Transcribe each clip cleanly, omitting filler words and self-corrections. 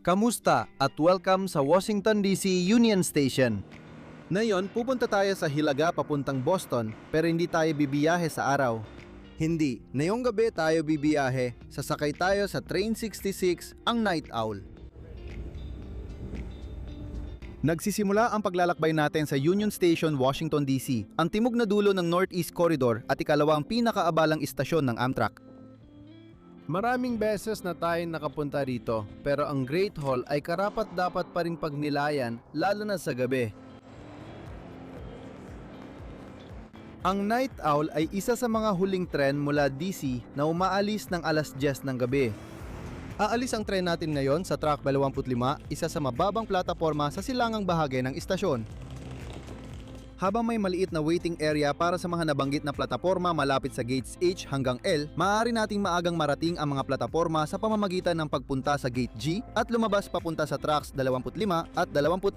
Kamusta at welcome sa Washington DC Union Station. Ngayon, pupunta tayo sa Hilaga papuntang Boston pero hindi tayo bibiyahe sa araw. Hindi, ngayong gabi tayo bibiyahe, sasakay tayo sa Train 66, ang Night Owl. Nagsisimula ang paglalakbay natin sa Union Station, Washington DC, ang timog na dulo ng Northeast Corridor at ikalawang pinakaabalang istasyon ng Amtrak. Maraming beses na tayong nakapunta rito, pero ang Great Hall ay karapat-dapat pa rin pagnilayan, lalo na sa gabi. Ang Night Owl ay isa sa mga huling tren mula DC na umaalis ng alas 10 ng gabi. Aalis ang tren natin ngayon sa Track 25, isa sa mababang plataporma sa silangang bahagi ng istasyon. Habang may maliit na waiting area para sa mga nabanggit na plataporma malapit sa gates H hanggang L, maaari nating maagang marating ang mga plataporma sa pamamagitan ng pagpunta sa gate G at lumabas papunta sa tracks 25 at 26.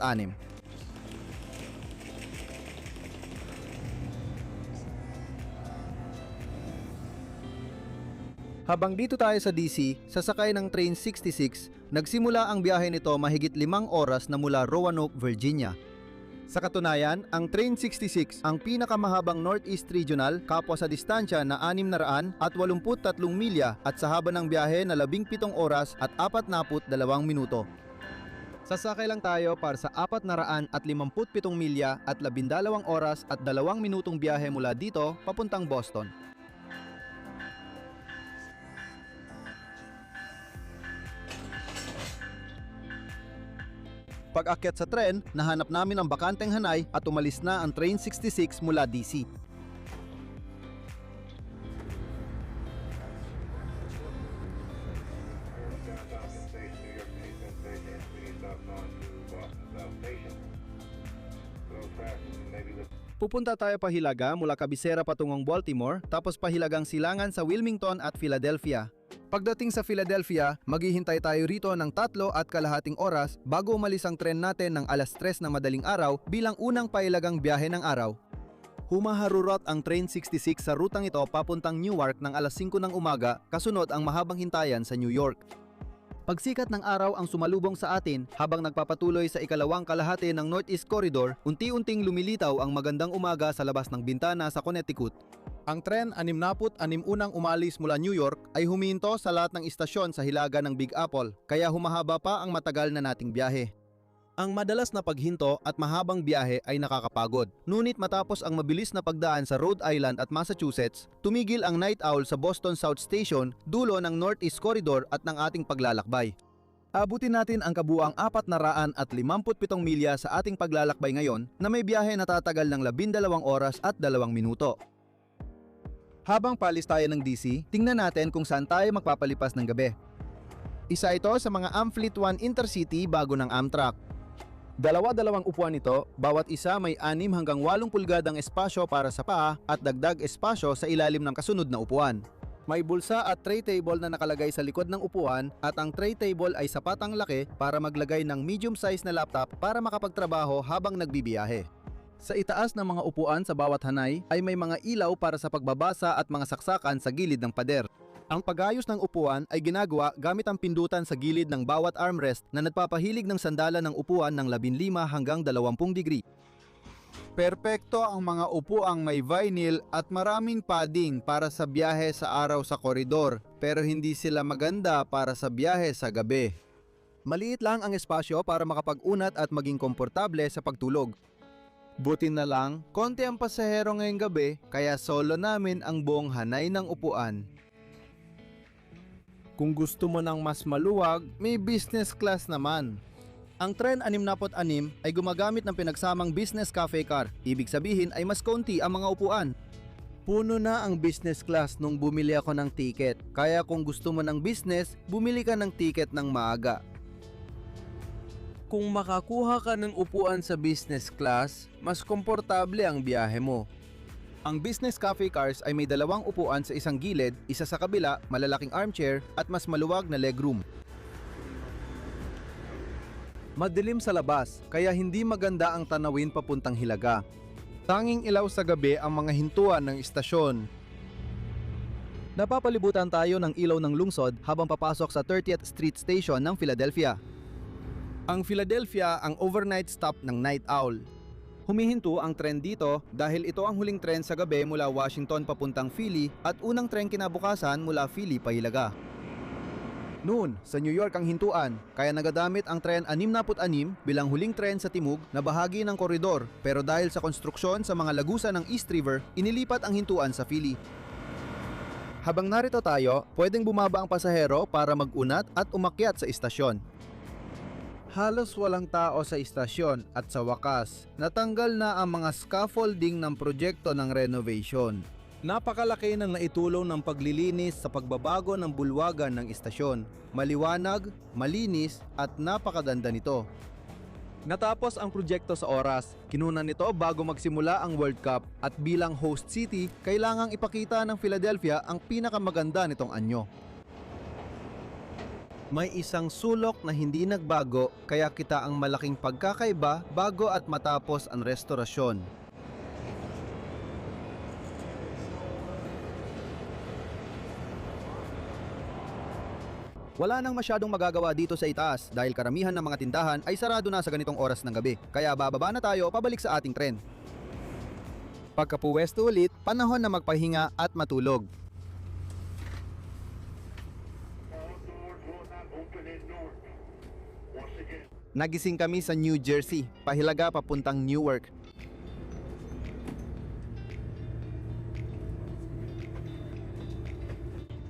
Habang dito tayo sa DC, sasakay ng Train 66, nagsimula ang biyahe nito mahigit 5 oras na mula Roanoke, Virginia. Sa katunayan, ang Train 66 ang pinakamahabang Northeast Regional kapwa sa distansya na 683 milya at sa haba ng biyahe na 17 oras at 42 minuto. Sasakay lang tayo para sa 457 milya at 12 oras at 2 minutong biyahe mula dito papuntang Boston. Pag-akyat sa tren, nahanap namin ang bakanteng hanay at umalis na ang Train 66 mula DC. Pupunta tayo pa Hilaga mula Cabecera patungong Baltimore, tapos pahilagang silangan sa Wilmington at Philadelphia. Pagdating sa Philadelphia, maghihintay tayo rito ng 3.5 oras bago umalis ang tren natin ng alas 3 na madaling araw bilang unang pahilagang biyahe ng araw. Humaharurot ang Train 66 sa rutang ito papuntang Newark ng alas 5 ng umaga, kasunod ang mahabang hintayan sa New York. Pagsikat ng araw ang sumalubong sa atin habang nagpapatuloy sa ikalawang kalahati ng Northeast Corridor, unti-unting lumilitaw ang magandang umaga sa labas ng bintana sa Connecticut. Ang tren 66 unang umalis mula New York ay huminto sa lahat ng istasyon sa hilaga ng Big Apple, kaya humahaba pa ang matagal na nating biyahe. Ang madalas na paghinto at mahabang biyahe ay nakakapagod. Ngunit matapos ang mabilis na pagdaan sa Rhode Island at Massachusetts, tumigil ang Night Owl sa Boston South Station, dulo ng Northeast Corridor at ng ating paglalakbay. Abutin natin ang kabuuang 457 milya sa ating paglalakbay ngayon na may biyahe na tatagal ng 12 oras at 2 minuto. Habang palis tayo ng DC, tingnan natin kung saan tayo magpapalipas ng gabi. Isa ito sa mga Amfleet 1 Intercity bago ng Amtrak. Dalawa-dalawang upuan ito, bawat isa may 6 hanggang 8 pulgadang espasyo para sa paa at dagdag espasyo sa ilalim ng kasunod na upuan. May bulsa at tray table na nakalagay sa likod ng upuan at ang tray table ay sapat ang laki para maglagay ng medium size na laptop para makapagtrabaho habang nagbibiyahe. Sa itaas ng mga upuan sa bawat hanay ay may mga ilaw para sa pagbabasa at mga saksakan sa gilid ng pader. Ang pag-ayos ng upuan ay ginagawa gamit ang pindutan sa gilid ng bawat armrest na nagpapahilig ng sandalan ng upuan ng 15 hanggang 20 degree. Perpekto ang mga upuang may vinyl at maraming padding para sa biyahe sa araw sa koridor, pero hindi sila maganda para sa biyahe sa gabi. Maliit lang ang espasyo para makapag-unat at maging komportable sa pagtulog. Buti na lang, konti ang pasahero ngayong gabi, kaya solo namin ang buong hanay ng upuan. Kung gusto mo ng mas maluwag, may business class naman. Ang Tren 66 ay gumagamit ng pinagsamang business cafe car, ibig sabihin ay mas konti ang mga upuan. Puno na ang business class nung bumili ako ng ticket, kaya kung gusto mo ng business, bumili ka ng ticket ng maaga. Kung makakuha ka ng upuan sa business class, mas komportable ang biyahe mo. Ang business cafe cars ay may 2 upuan sa isang gilid, isa sa kabila, malalaking armchair at mas maluwag na legroom. Madilim sa labas, kaya hindi maganda ang tanawin papuntang Hilaga. Tanging ilaw sa gabi ang mga hintuan ng istasyon. Napapalibutan tayo ng ilaw ng lungsod habang papasok sa 30th Street Station ng Philadelphia. Ang Philadelphia ang overnight stop ng Night Owl. Humihinto ang tren dito dahil ito ang huling tren sa gabi mula Washington papuntang Philly at unang tren kinabukasan mula Philly pa Hilaga. Noon, sa New York ang hintuan, kaya nagadamit ang tren 66 bilang huling tren sa timog na bahagi ng koridor, pero dahil sa konstruksyon sa mga lagusan ng East River, inilipat ang hintuan sa Philly. Habang narito tayo, pwedeng bumaba ang pasahero para mag-unat at umakyat sa istasyon. Halos walang tao sa istasyon at sa wakas, natanggal na ang mga scaffolding ng proyekto ng renovation. Napakalaki ng naitulong ng paglilinis sa pagbabago ng bulwagan ng istasyon. Maliwanag, malinis at napakaganda nito. Natapos ang proyekto sa oras, kinunan nito bago magsimula ang World Cup at bilang host city, kailangang ipakita ng Philadelphia ang pinakamaganda nitong anyo. May isang sulok na hindi nagbago kaya kita ang malaking pagkakaiba bago at matapos ang restorasyon. Wala nang masyadong magagawa dito sa itaas dahil karamihan ng mga tindahan ay sarado na sa ganitong oras ng gabi. Kaya bababa na tayo pabalik sa ating tren. Pagkapuwesto ulit, panahon na magpahinga at matulog. Nagising kami sa New Jersey, pahilaga papuntang Newark.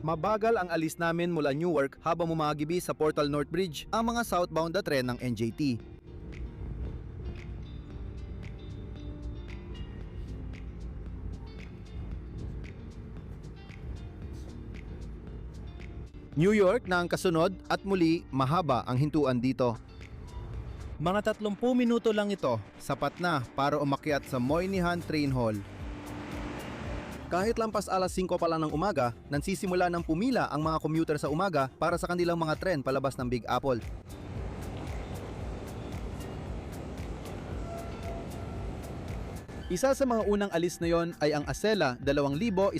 Mabagal ang alis namin mula Newark habang mumagibi sa Portal North Bridge ang mga southbound na tren ng NJT. New York na ang kasunod at muli mahaba ang hintuan dito. Mga 30 minuto lang ito, sapat na para umakyat sa Moynihan Train Hall. Kahit lampas alas 5 pa lang ng umaga, nansisimula ng pumila ang mga commuter sa umaga para sa kanilang mga tren palabas ng Big Apple. Isa sa mga unang alis na yon ay ang Acela 2,100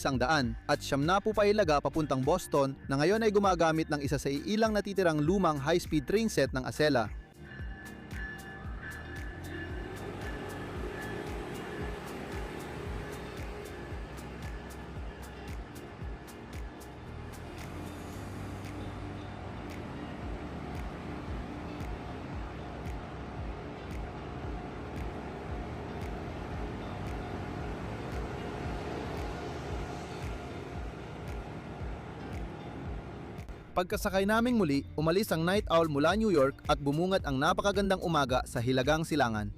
at Siyamnapu pa Hilaga papuntang Boston na ngayon ay gumagamit ng isa sa ilang natitirang lumang high-speed train set ng Acela. Pagkasakay naming muli, umalis ang Night Owl mula New York at bumungad ang napakagandang umaga sa Hilagang Silangan.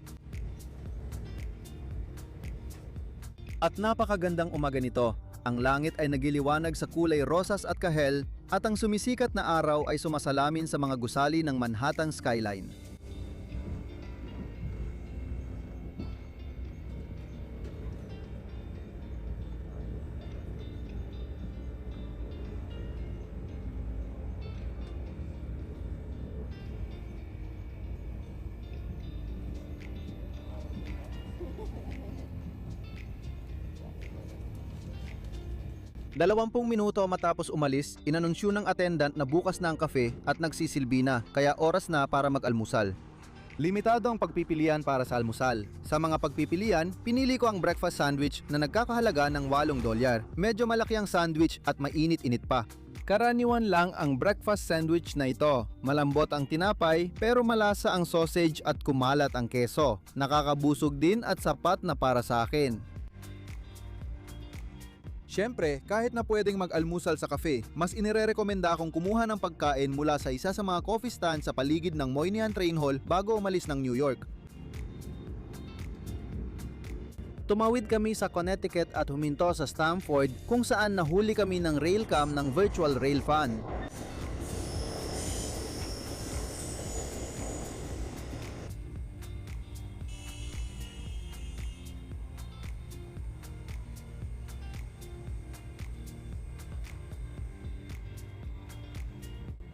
At napakagandang umaga nito. Ang langit ay nagiliwanag sa kulay rosas at kahel at ang sumisikat na araw ay sumasalamin sa mga gusali ng Manhattan skyline. Dalawampung minuto matapos umalis, inanunsyo ng attendant na bukas na ang kafe at nagsisilbi na, kaya oras na para mag-almusal. Limitado ang pagpipilian para sa almusal. Sa mga pagpipilian, pinili ko ang breakfast sandwich na nagkakahalaga ng $8. Medyo malaki ang sandwich at mainit-init pa. Karaniwan lang ang breakfast sandwich na ito. Malambot ang tinapay pero malasa ang sausage at kumalat ang keso. Nakakabusog din at sapat na para sa akin. Siyempre, kahit na pwedeng mag-almusal sa kafe, mas inirerekomenda akong kumuha ng pagkain mula sa isa sa mga coffee stand sa paligid ng Moynihan Train Hall bago umalis ng New York. Tumawid kami sa Connecticut at huminto sa Stamford kung saan nahuli kami ng railcam ng virtual rail fan.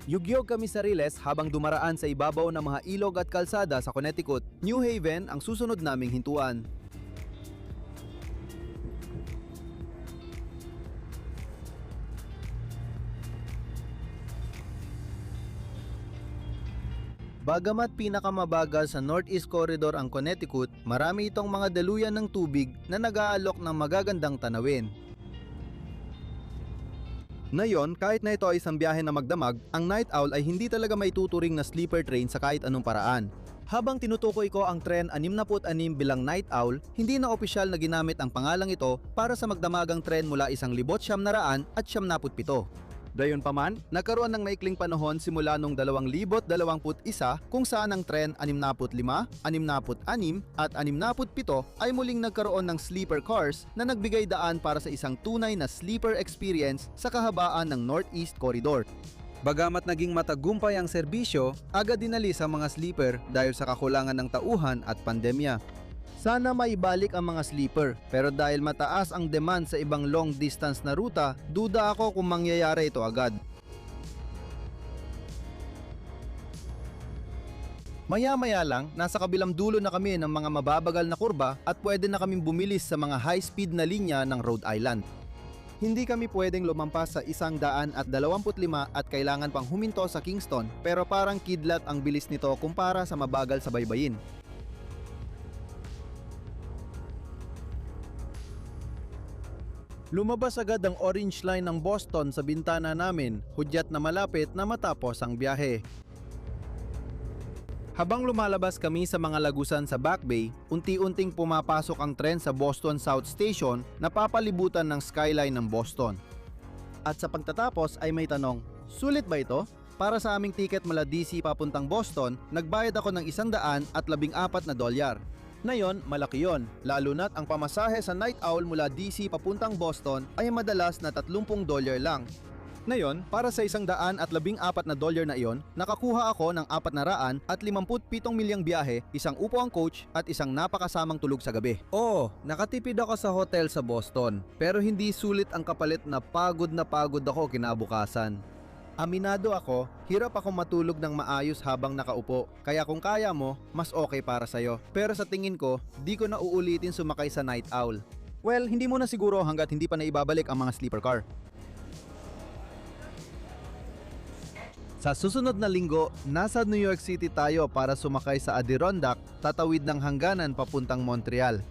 Yugyog kami sa Riles habang dumaraan sa ibabaw ng mga ilog at kalsada sa Connecticut. New Haven ang susunod naming hintuan. Bagamat pinakamabagal sa Northeast Corridor ang Connecticut, marami itong mga daluyan ng tubig na nag-aalok ng magagandang tanawin. Ngayon, kahit na ito ay isang biyahe na magdamag, ang Night Owl ay hindi talaga may tuturing na sleeper train sa kahit anong paraan. Habang tinutukoy ko ang tren 66 bilang Night Owl, hindi na opisyal na ginamit ang pangalang ito para sa magdamagang tren mula 1,900 at 77. Gayunpaman, nagkaroon ng maikling panahon simula noong 2021 kung saan ang tren 65, 66 at 67 ay muling nagkaroon ng sleeper cars na nagbigay daan para sa isang tunay na sleeper experience sa kahabaan ng Northeast Corridor. Bagamat naging matagumpay ang serbisyo, agad dinalis ang mga sleeper dahil sa kakulangan ng tauhan at pandemya. Sana maibalik ang mga sleeper, pero dahil mataas ang demand sa ibang long distance na ruta, duda ako kung mangyayari ito agad. Maya-maya lang, nasa kabilang dulo na kami ng mga mababagal na kurba at pwede na kaming bumilis sa mga high-speed na linya ng Rhode Island. Hindi kami pwedeng lumampas sa 125 at kailangan pang huminto sa Kingston, pero parang kidlat ang bilis nito kumpara sa mabagal sa baybayin. Lumabas agad ang orange line ng Boston sa bintana namin, hudyat na malapit na matapos ang biyahe. Habang lumalabas kami sa mga lagusan sa Back Bay, unti-unting pumapasok ang tren sa Boston South Station na papalibutan ng skyline ng Boston. At sa pagtatapos ay may tanong, sulit ba ito? Para sa aming tiket mula DC papuntang Boston, nagbayad ako ng $114. Ngayon, malaki yon, lalo na't ang pamasahe sa Night Owl mula DC papuntang Boston ay madalas na $30 lang. Ngayon, para sa $114 na iyon, nakakuha ako ng 457 milyang biyahe, isang upuang coach at isang napakasamang tulog sa gabi. Oo, nakatipid ako sa hotel sa Boston, pero hindi sulit ang kapalit na pagod ako kinabukasan. Aminado ako, hirap ako matulog ng maayos habang nakaupo, kaya kung kaya mo, mas okay para sa'yo. Pero sa tingin ko, di ko na uulitin sumakay sa Night Owl. Well, hindi mo na siguro hanggat hindi pa naibabalik ang mga sleeper car. Sa susunod na linggo, nasa New York City tayo para sumakay sa Adirondack, tatawid ng hangganan papuntang Montreal.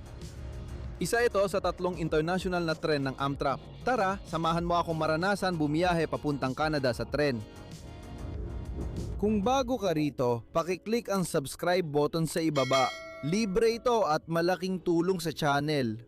Isa ito sa 3 international na tren ng Amtrak. Tara, samahan mo akong maranasan bumiyahe papuntang Canada sa tren. Kung bago ka rito, pakiclick ang subscribe button sa ibaba. Libre ito at malaking tulong sa channel.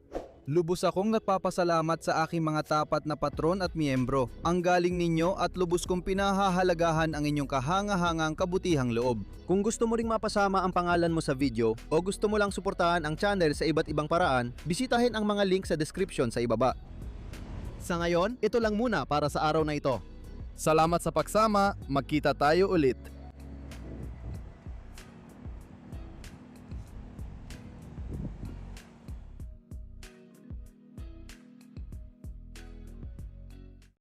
Lubos akong nagpapasalamat sa aking mga tapat na patron at miyembro. Ang galing ninyo at lubos kong pinahahalagahan ang inyong kahanga-hangang kabutihang loob. Kung gusto mo ring mapasama ang pangalan mo sa video o gusto mo lang suportahan ang channel sa iba't ibang paraan, bisitahin ang mga link sa description sa ibaba. Sa ngayon, ito lang muna para sa araw na ito. Salamat sa pagsama, magkita tayo ulit.